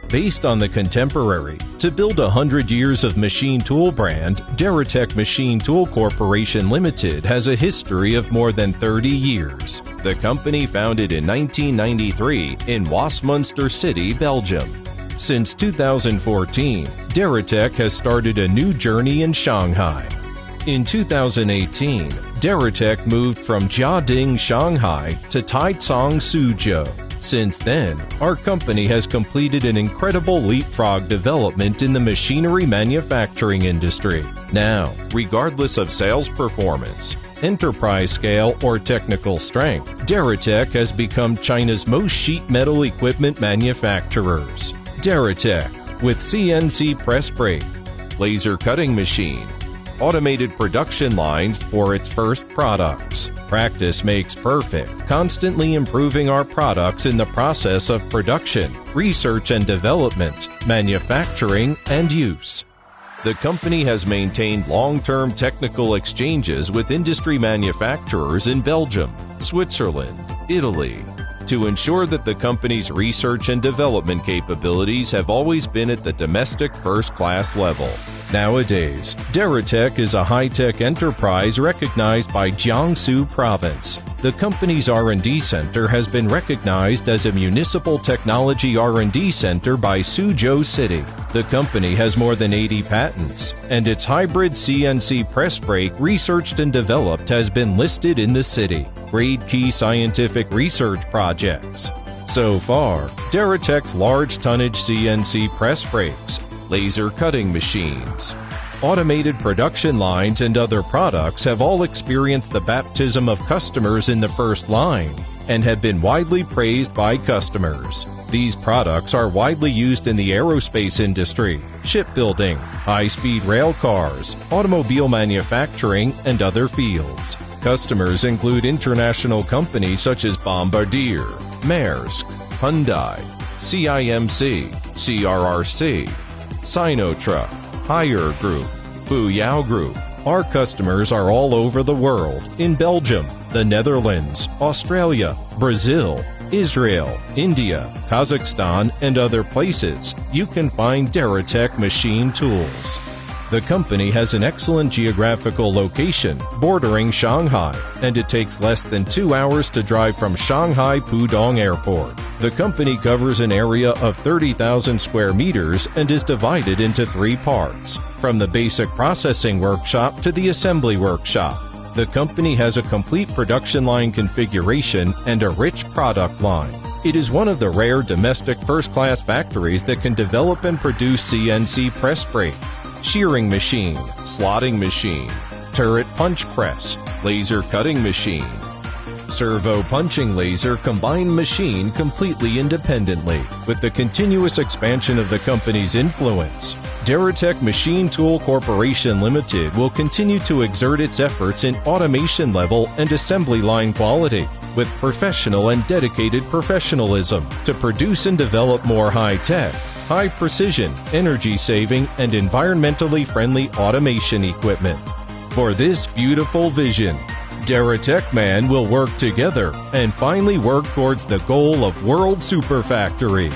Based on the contemporary, to build 100 years of machine tool brand, Deratech Machine Tool Corporation Limited has a history of more than 30 years. The company founded in 1993 in Westminster City, Belgium. Since 2014, Deratech has started a new journey in Shanghai. In 2018, Deratech moved from Jiading, Shanghai to Taicang, Suzhou. Since then, our company has completed an incredible leapfrog development in the machinery manufacturing industry. Now, regardless of sales performance, enterprise scale, or technical strength, Deratech has become China's most sheet metal equipment manufacturers. Deratech, with CNC press brake, laser cutting machine, automated production lines for its first products. Practice makes perfect, constantly improving our products in the process of production, research and development, manufacturing, and use. The company has maintained long-term technical exchanges with industry manufacturers in Belgium, Switzerland, Italy, to ensure that the company's research and development capabilities have always been at the domestic first-class level. Nowadays, Deratech is a high-tech enterprise recognized by Jiangsu Province. The company's R&D center has been recognized as a municipal technology R&D center by Suzhou City. The company has more than 80 patents, and its hybrid CNC press brake researched and developed has been listed in the city. Grade key scientific research projects. So far, Deratech's large tonnage CNC press brakes, laser cutting machines, automated production lines, and other products have all experienced the baptism of customers in the first line and have been widely praised by customers. These products are widely used in the aerospace industry, shipbuilding, high-speed rail cars, automobile manufacturing, and other fields. Customers include international companies such as Bombardier, Maersk, Hyundai, CIMC, CRRC, Sinotruk, Haier Group, Fuyao Group. Our customers are all over the world, in Belgium, the Netherlands, Australia, Brazil, Israel, India, Kazakhstan, and other places. You can find Deratech machine tools. The company has an excellent geographical location bordering Shanghai, and it takes less than 2 hours to drive from Shanghai Pudong Airport. The company covers an area of 30,000 square meters and is divided into 3 parts, from the basic processing workshop to the assembly workshop. The company has a complete production line configuration and a rich product line. It is one of the rare domestic first-class factories that can develop and produce CNC press brake, shearing machine, slotting machine, turret punch press, laser cutting machine, servo punching laser combined machine completely independently. With the continuous expansion of the company's influence, Deratech Machine Tool Corporation Limited will continue to exert its efforts in automation level and assembly line quality with professional and dedicated professionalism to produce and develop more high-tech, high-precision, energy-saving, and environmentally friendly automation equipment. For this beautiful vision, Deratech Man will work together and finally work towards the goal of World Super Factory.